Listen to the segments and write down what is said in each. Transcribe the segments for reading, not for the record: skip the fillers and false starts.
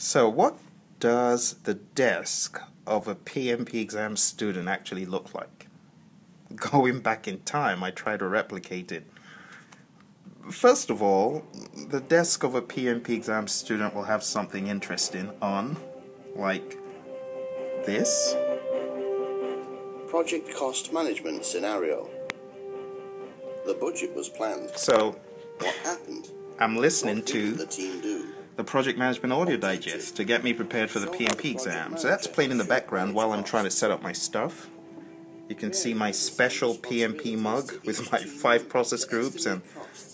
So what does the desk of a PMP exam student actually look like? Going back in time, I try to replicate it. First of all, the desk of a PMP exam student will have something interesting on, like this. Project cost management scenario. The budget was planned. So, what happened? I'm listening What to did the team do? the Project Management Audio Digest to get me prepared for the PMP exam. So that's playing in the background while I'm trying to set up my stuff. You can see my special PMP mug with my 5 process groups and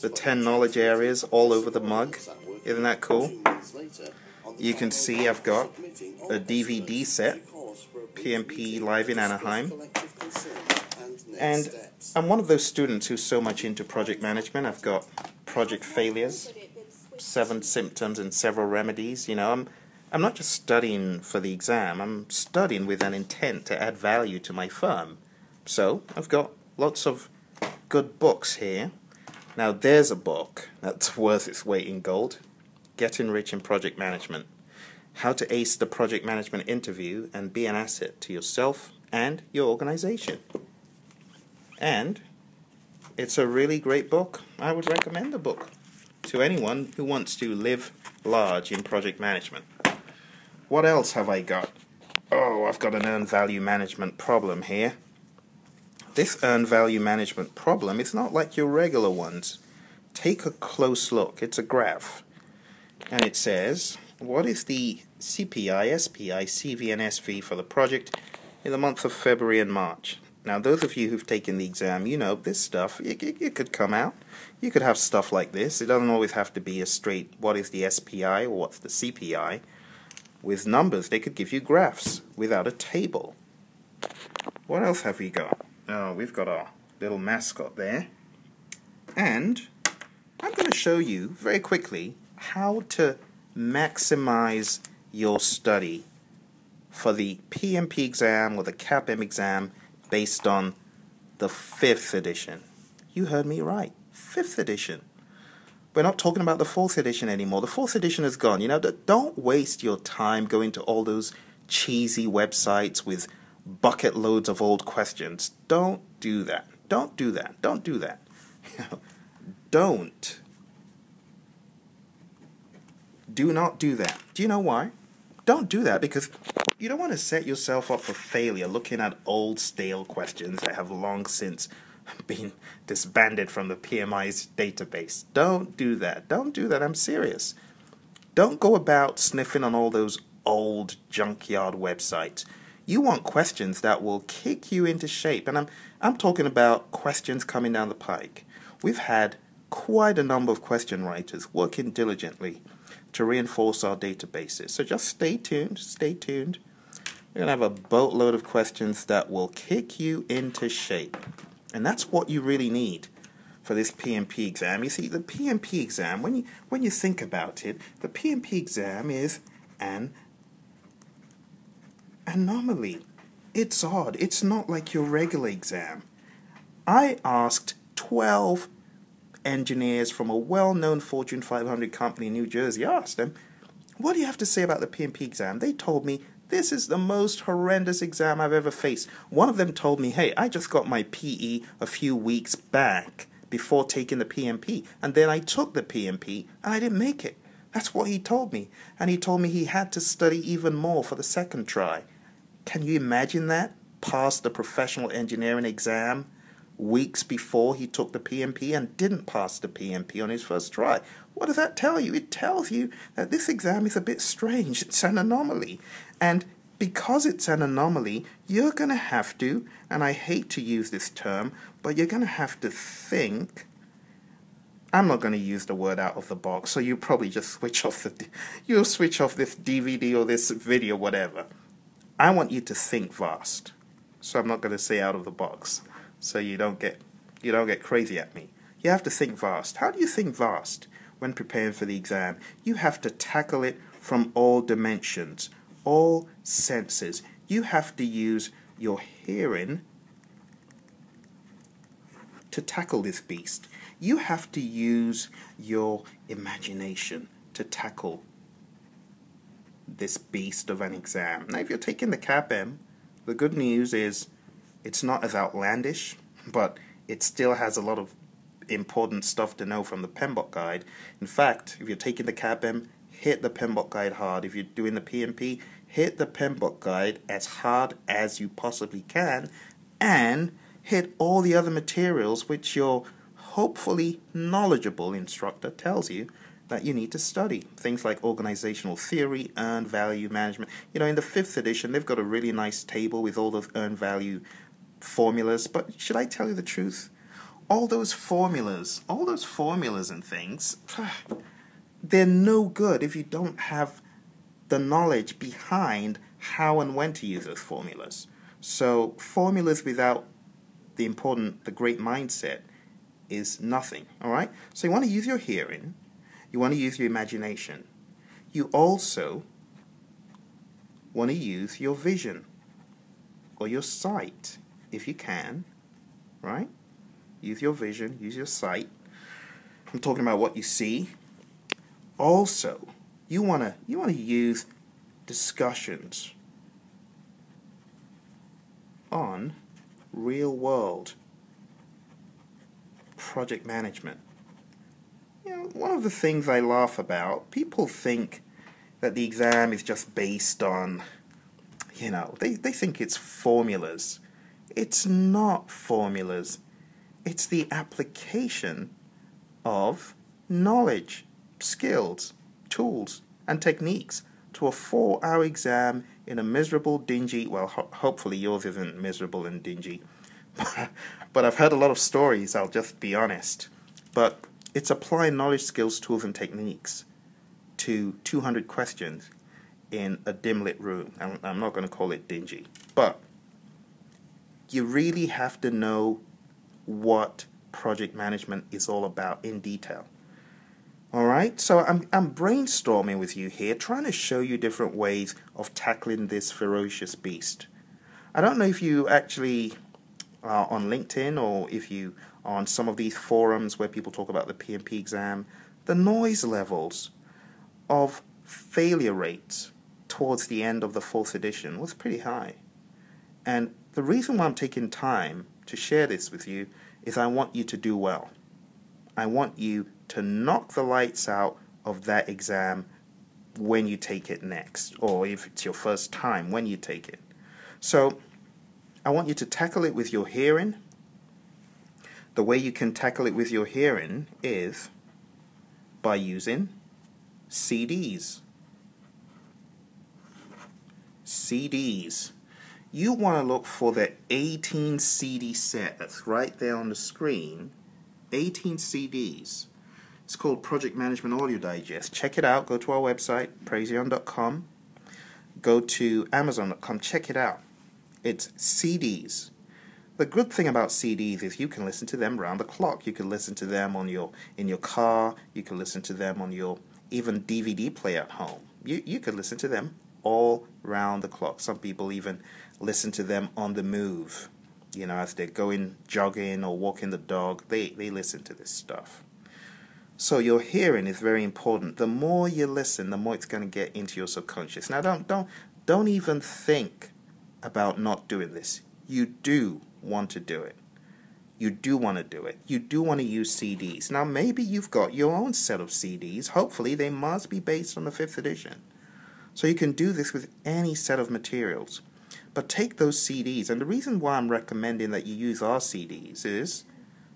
the 10 knowledge areas all over the mug. Isn't that cool? You can see I've got a DVD set, PMP Live in Anaheim. And I'm one of those students who's so much into project management. I've got project failures, 7 symptoms and several remedies. You know, I'm not just studying for the exam. I'm studying with an intent to add value to my firm. So I've got lots of good books here. Now there's a book that's worth its weight in gold. Getting Rich in Project Management. How to ace the project management interview and be an asset to yourself and your organization. And it's a really great book. I would recommend the book to anyone who wants to live large in project management. What else have I got? Oh, I've got an earned value management problem here. This earned value management problem is not like your regular ones. Take a close look. It's a graph. And it says, what is the CPI, SPI, CV, and SV for the project in the month of February and March? Now, those of you who've taken the exam, you know this stuff. It could come out. You could have stuff like this. It doesn't always have to be a straight, what is the SPI or what's the CPI. With numbers, they could give you graphs without a table. What else have we got? Oh, we've got our little mascot there. And I'm going to show you very quickly how to maximize your study for the PMP exam or the CAPM exam based on the 5th edition. You heard me right. 5th edition. We're not talking about the 4th edition anymore. The 4th edition is gone. You know, don't waste your time going to all those cheesy websites with bucket loads of old questions. Don't do that. Don't do that. Don't do that. Don't. Do not do that. Do you know why? Don't do that because you don't want to set yourself up for failure looking at old stale questions that have long since been disbanded from the PMI's database. Don't do that. Don't do that. I'm serious. Don't go about sniffing on all those old junkyard websites. You want questions that will kick you into shape. And I'm talking about questions coming down the pike. We've had quite a number of question writers working diligently to reinforce our databases. So just stay tuned. Stay tuned. We're going to have a boatload of questions that will kick you into shape. And that's what you really need for this PMP exam. You see, the PMP exam, when you think about it, the PMP exam is an anomaly. It's odd. It's not like your regular exam. I asked 12 engineers from a well-known Fortune 500 company in New Jersey. I asked them, what do you have to say about the PMP exam? They told me, this is the most horrendous exam I've ever faced. One of them told me, hey, I just got my PE a few weeks back before taking the PMP, and then I took the PMP, and I didn't make it. That's what he told me. And he told me he had to study even more for the second try. Can you imagine that? Passed the professional engineering exam weeks before he took the PMP and didn't pass the PMP on his first try. What does that tell you? It tells you that this exam is a bit strange. It's an anomaly. And because it's an anomaly, you're going to have to, and I hate to use this term, but you're going to have to think. I'm not going to use the word out of the box, so you probably just switch off this DVD or this video, whatever. I want you to think vast. So I'm not going to say out of the box. So you don't get crazy at me. You have to think vast. How do you think vast when preparing for the exam? You have to tackle it from all dimensions, all senses. You have to use your hearing to tackle this beast. You have to use your imagination to tackle this beast of an exam. Now, if you're taking the CAPM, the good news is it's not as outlandish, but it still has a lot of important stuff to know from the Pmbok guide. In fact, if you're taking the CAPM, hit the Pmbok guide hard. If you're doing the PMP, hit the Pmbok guide as hard as you possibly can, and hit all the other materials which your hopefully knowledgeable instructor tells you that you need to study. Things like organizational theory, earned value management. You know, in the 5th edition, they've got a really nice table with all those earned value formulas. But should I tell you the truth? All those formulas and things, they're no good if you don't have the knowledge behind how and when to use those formulas. So formulas without the great mindset is nothing, all right? So you want to use your hearing, you want to use your imagination. You also want to use your vision or your sight, if you can, right? Use your vision, use your sight. I'm talking about what you see. Also, you want to use discussions on real-world project management. You know, one of the things I laugh about, people think that the exam is just based on, you know, they think it's formulas. It's not formulas. It's the application of knowledge, skills, tools, and techniques to a 4-hour exam in a miserable, dingy, well, hopefully yours isn't miserable and dingy, but I've heard a lot of stories, I'll just be honest. But it's applying knowledge, skills, tools, and techniques to 200 questions in a dim-lit room. I'm not going to call it dingy, but you really have to know what project management is all about in detail. Alright, so I'm brainstorming with you here, trying to show you different ways of tackling this ferocious beast. I don't know if you actually are on LinkedIn or if you are on some of these forums where people talk about the PMP exam. The noise levels of failure rates towards the end of the 4th edition was pretty high. And the reason why I'm taking time to share this with you is I want you to do well. I want you to knock the lights out of that exam when you take it next, or if it's your first time when you take it. So I want you to tackle it with your hearing. The way you can tackle it with your hearing is by using CDs. CDs. You want to look for the 18 CD set that's right there on the screen. 18 CDs. It's called Project Management Audio Digest. Check it out. Go to our website, praizion.com. Go to amazon.com. Check it out. It's CDs. The good thing about CDs is you can listen to them round the clock. You can listen to them in your car. You can listen to them on your even DVD player at home. You can listen to them all round the clock. Some people even listen to them on the move. You know, as they're going jogging or walking the dog, they listen to this stuff. So your hearing is very important. The more you listen, the more it's going to get into your subconscious. Now, don't even think about not doing this. You do want to do it. You do want to do it. You do want to use CDs. Now, maybe you've got your own set of CDs. Hopefully, they must be based on the 5th edition. So you can do this with any set of materials. But take those CDs, and the reason why I'm recommending that you use our CDs is,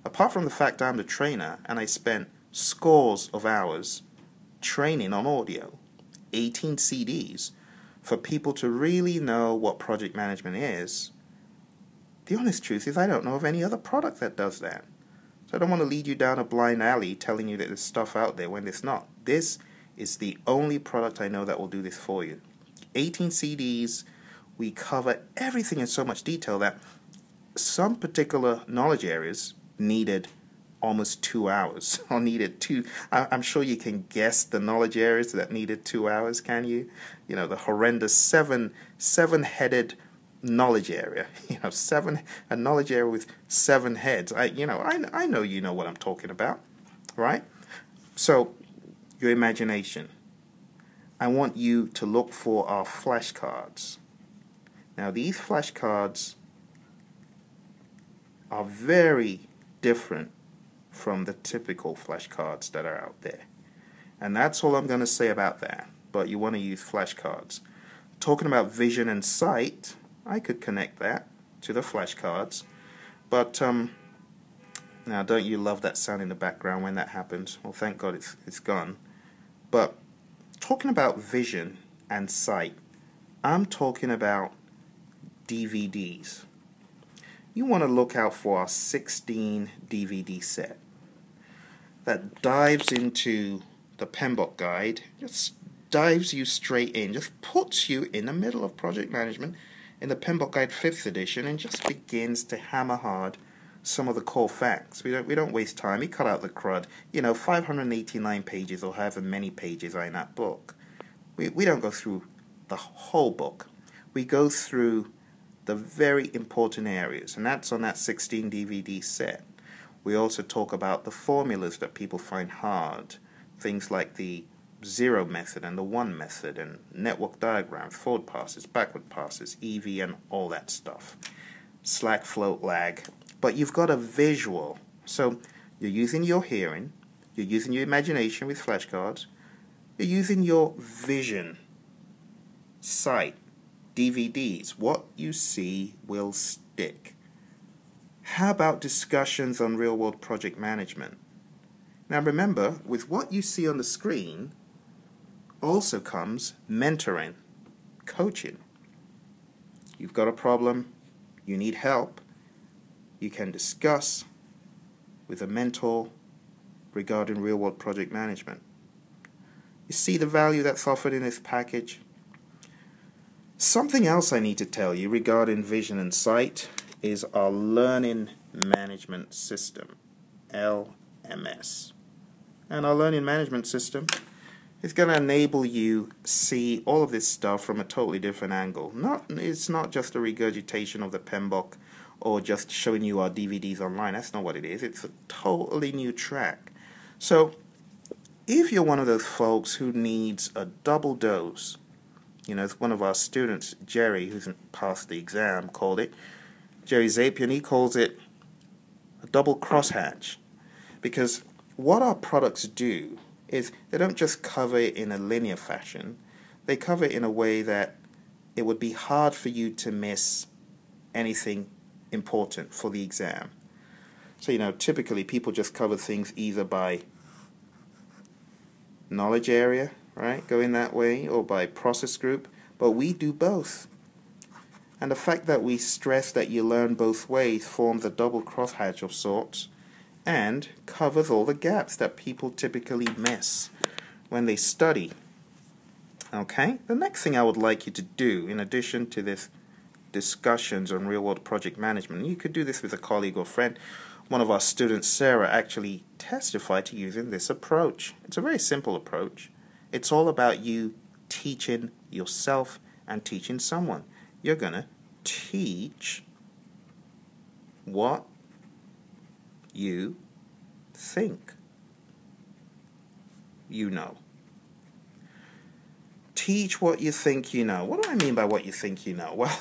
apart from the fact I'm the trainer and I spent scores of hours training on audio, 18 CDs, for people to really know what project management is, the honest truth is I don't know of any other product that does that. So I don't want to lead you down a blind alley telling you that there's stuff out there when it's not. This is the only product I know that will do this for you. 18 CDs. We cover everything in so much detail that some particular knowledge areas needed almost 2 hours, or needed two. I'm sure you can guess the knowledge areas that needed 2 hours, can you? You know, the horrendous seven-headed knowledge area. You know, a knowledge area with 7 heads. I know you know what I'm talking about, right? So, your imagination. I want you to look for our flashcards. Now, these flashcards are very different from the typical flashcards that are out there. And that's all I'm going to say about that. But you want to use flashcards. Talking about vision and sight, I could connect that to the flashcards. But now, don't you love that sound in the background when that happens? Well, thank God it's gone. But talking about vision and sight, I'm talking about DVDs. You want to look out for our 16 DVD set that dives into the Pmbok guide, just dives you straight in, just puts you in the middle of project management in the Pmbok guide 5th edition and just begins to hammer hard some of the core facts. We don't waste time. We cut out the crud. 589 pages or however many pages are in that book. We don't go through the whole book. We go through the very important areas, and that's on that 16 DVD set. We also talk about the formulas that people find hard, things like the 0 method and the 1 method, and network diagrams, forward passes, backward passes, EV, and all that stuff. Slack, float, lag. But you've got a visual. So you're using your hearing, you're using your imagination with flashcards, you're using your vision, sight, DVDs. What you see will stick. How about discussions on real-world project management? Now remember, with what you see on the screen also comes mentoring, coaching. You've got a problem, you need help, you can discuss with a mentor regarding real-world project management. You see the value that's offered in this package? Something else I need to tell you regarding vision and sight is our learning management system, LMS. And our learning management system is going to enable you see all of this stuff from a totally different angle. It's not just a regurgitation of the Pmbok or just showing you our DVDs online. That's not what it is. It's a totally new track. So if you're one of those folks who needs a double dose, it's one of our students, Jerry, who's passed the exam, called it. Jerry Zapian, he calls it a double crosshatch. Because what our products do is they don't just cover it in a linear fashion. They cover it in a way that it would be hard for you to miss anything important for the exam. So, typically people just cover things either by knowledge area, right, going that way, or by process group, but we do both. And the fact that we stress that you learn both ways forms a double crosshatch of sorts and covers all the gaps that people typically miss when they study. Okay, the next thing I would like you to do, in addition to this discussions on real-world project management, you could do this with a colleague or friend. One of our students, Sarah, actually testified to using this approach. It's a very simple approach. It's all about you teaching yourself and teaching someone. You're going to teach what you think you know. Teach what you think you know. What do I mean by what you think you know? Well,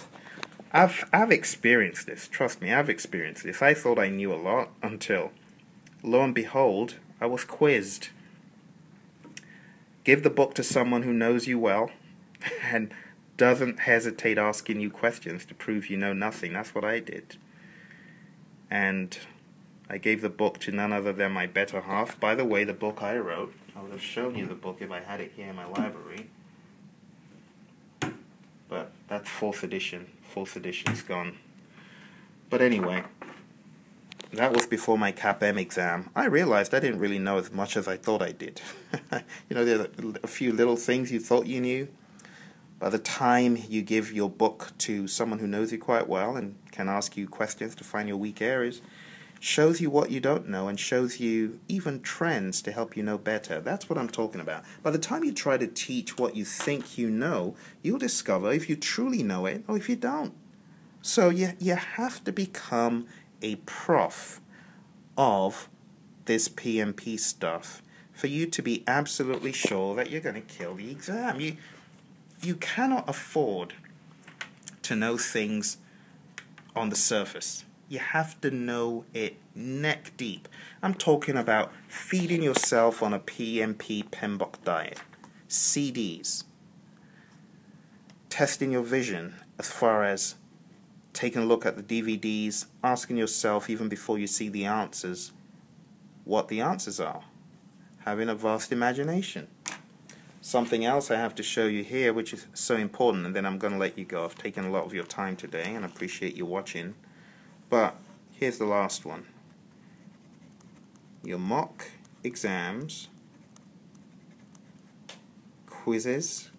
I've experienced this. Trust me, I've experienced this. I thought I knew a lot until, lo and behold, I was quizzed. Give the book to someone who knows you well and doesn't hesitate asking you questions to prove you know nothing. That's what I did. And I gave the book to none other than my better half. By the way, the book I wrote, I would have shown you the book if I had it here in my library. But that's 4th edition. 4th edition's gone. But anyway, that was before my CAPM exam. I realized I didn't really know as much as I thought I did. There are a few little things you thought you knew. By the time you give your book to someone who knows you quite well and can ask you questions to find your weak areas, shows you what you don't know and shows you even trends to help you know better. That's what I'm talking about. By the time you try to teach what you think you know, you'll discover if you truly know it or if you don't. So you have to become a prof of this PMP stuff. for you to be absolutely sure that you're going to kill the exam. You cannot afford to know things on the surface. You have to know it neck deep. I'm talking about feeding yourself on a Pmbok diet, CDs, testing your vision as far as taking a look at the DVDs, asking yourself even before you see the answers what the answers are, having a vast imagination. Something else I have to show you here, which is so important, and then I'm going to let you go. I've taken a lot of your time today and I appreciate you watching. But here's the last one. Your mock exams, quizzes,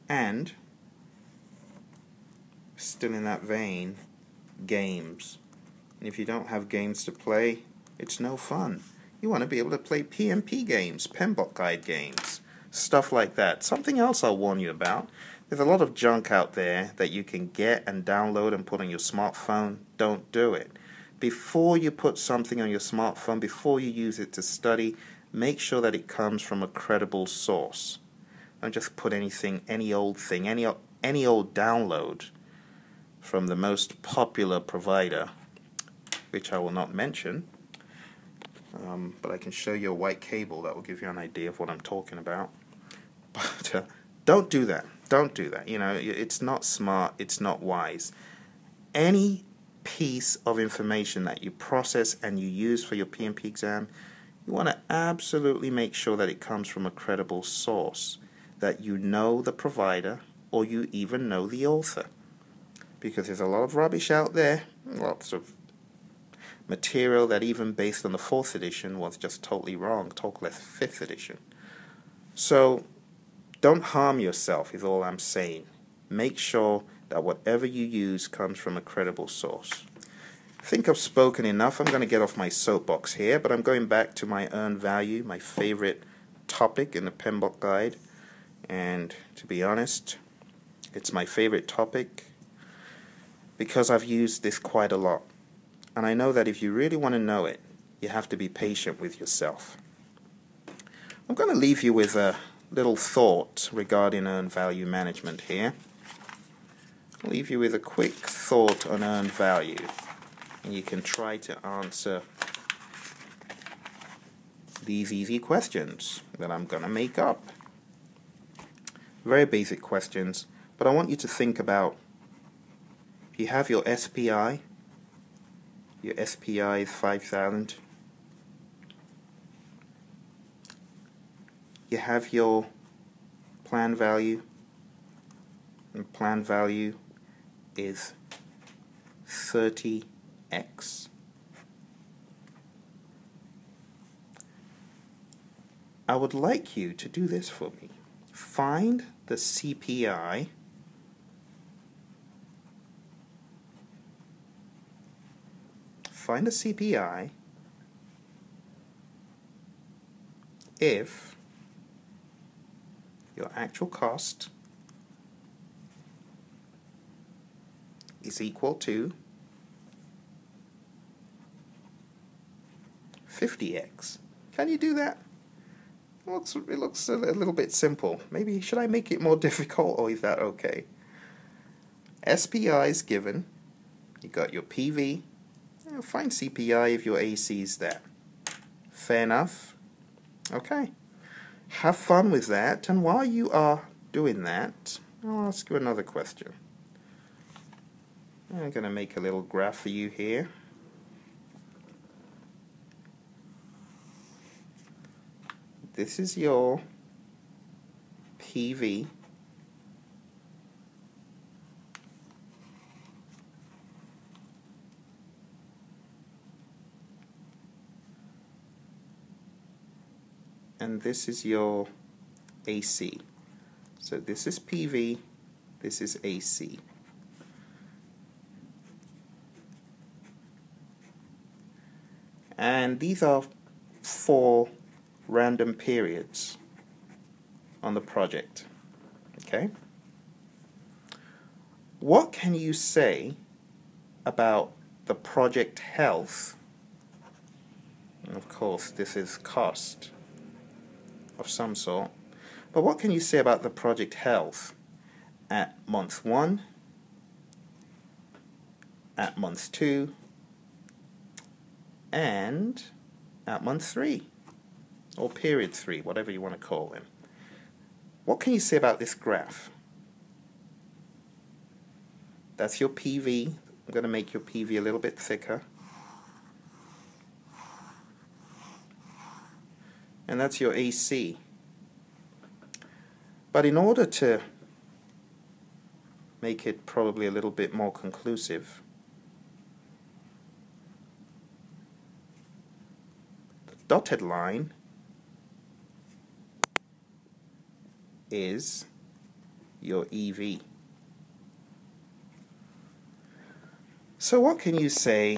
and, still in that vein, games. And if you don't have games to play, it's no fun. You want to be able to play PMP games, Pmbok guide games, stuff like that. Something else I'll warn you about. There's a lot of junk out there that you can get and download and put on your smartphone. Don't do it. Before you put something on your smartphone, before you use it to study, make sure that it comes from a credible source. Don't just put anything, any old thing, any old download from the most popular provider, which I will not mention. But I can show you a white cable that will give you an idea of what I'm talking about. But don't do that. Don't do that. You know, it's not smart. It's not wise. Any piece of information that you process and you use for your PMP exam, you want to absolutely make sure that it comes from a credible source, that you know the provider or you even know the author. Because there's a lot of rubbish out there, lots of material that even based on the 4th edition was just totally wrong, talk less 5th edition. So don't harm yourself is all I'm saying. Make sure that whatever you use comes from a credible source. I think I've spoken enough. I'm going to get off my soapbox here, but I'm going back to my earned value, my favorite topic in the Pmbok guide. And to be honest, it's my favorite topic because I've used this quite a lot. And I know that if you really want to know it, you have to be patient with yourself. I'm going to leave you with a little thought regarding earned value management here. I'll leave you with a quick thought on earned value, and you can try to answer these easy questions that I'm going to make up. Very basic questions, but I want you to think about, you have your SPI. Your SPI is 5,000. You have your plan value, and plan value is 30x. I would like you to do this for me. Find the CPI if your actual cost is equal to 50x. Can you do that? It looks a little bit simple. Maybe should I make it more difficult, or is that okay? SPI is given. You got your PV. Find CPI if your AC is there. Fair enough? Okay. Have fun with that, and while you are doing that, I'll ask you another question. I'm going to make a little graph for you here. This is your PV. And this is your AC. So this is PV, this is AC. And these are 4 random periods on the project. Okay? What can you say about the project health? Of course, this is cost of some sort. But what can you say about the project health at month 1, at month 2, and at month 3, or period 3, whatever you want to call them? What can you say about this graph? That's your PV. I'm going to make your PV a little bit thicker. And that's your AC. But in order to make it probably a little bit more conclusive, the dotted line is your EV. So what can you say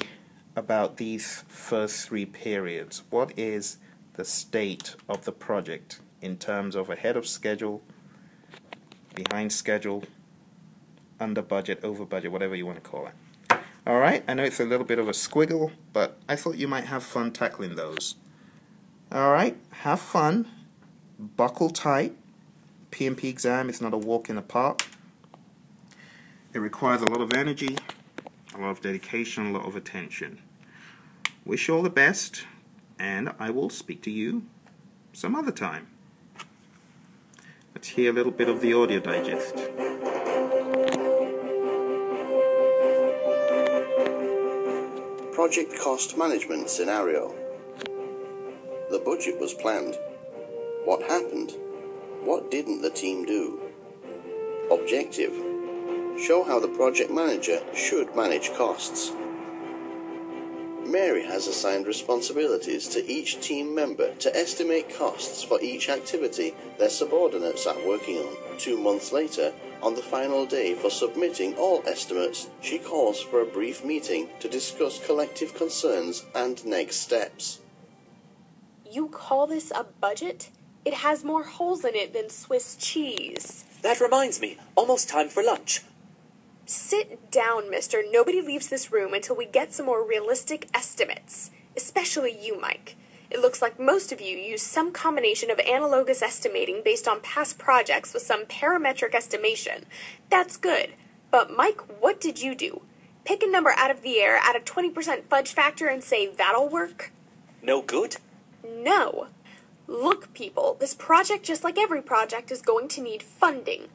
about these first 3 periods? What is the state of the project in terms of ahead of schedule, behind schedule, under budget, over budget, whatever you want to call it? Alright, I know it's a little bit of a squiggle, but I thought you might have fun tackling those. Alright, have fun, buckle tight. PMP exam is not a walk in the park. It requires a lot of energy, a lot of dedication, a lot of attention. Wish you all the best, and I will speak to you some other time. Let's hear a little bit of the audio digest. Project cost management scenario. The budget was planned. What happened? What didn't the team do? Objective. Show how the project manager should manage costs. Mary has assigned responsibilities to each team member to estimate costs for each activity their subordinates are working on. 2 months later, on the final day for submitting all estimates, she calls for a brief meeting to discuss collective concerns and next steps. You call this a budget? It has more holes in it than Swiss cheese. That reminds me, almost time for lunch. Sit down, mister. Nobody leaves this room until we get some more realistic estimates. Especially you, Mike. It looks like most of you use some combination of analogous estimating based on past projects with some parametric estimation. That's good. But Mike, what did you do? Pick a number out of the air, add a 20% fudge factor, and say that'll work? No good? No. Look, people, this project, just like every project, is going to need funding.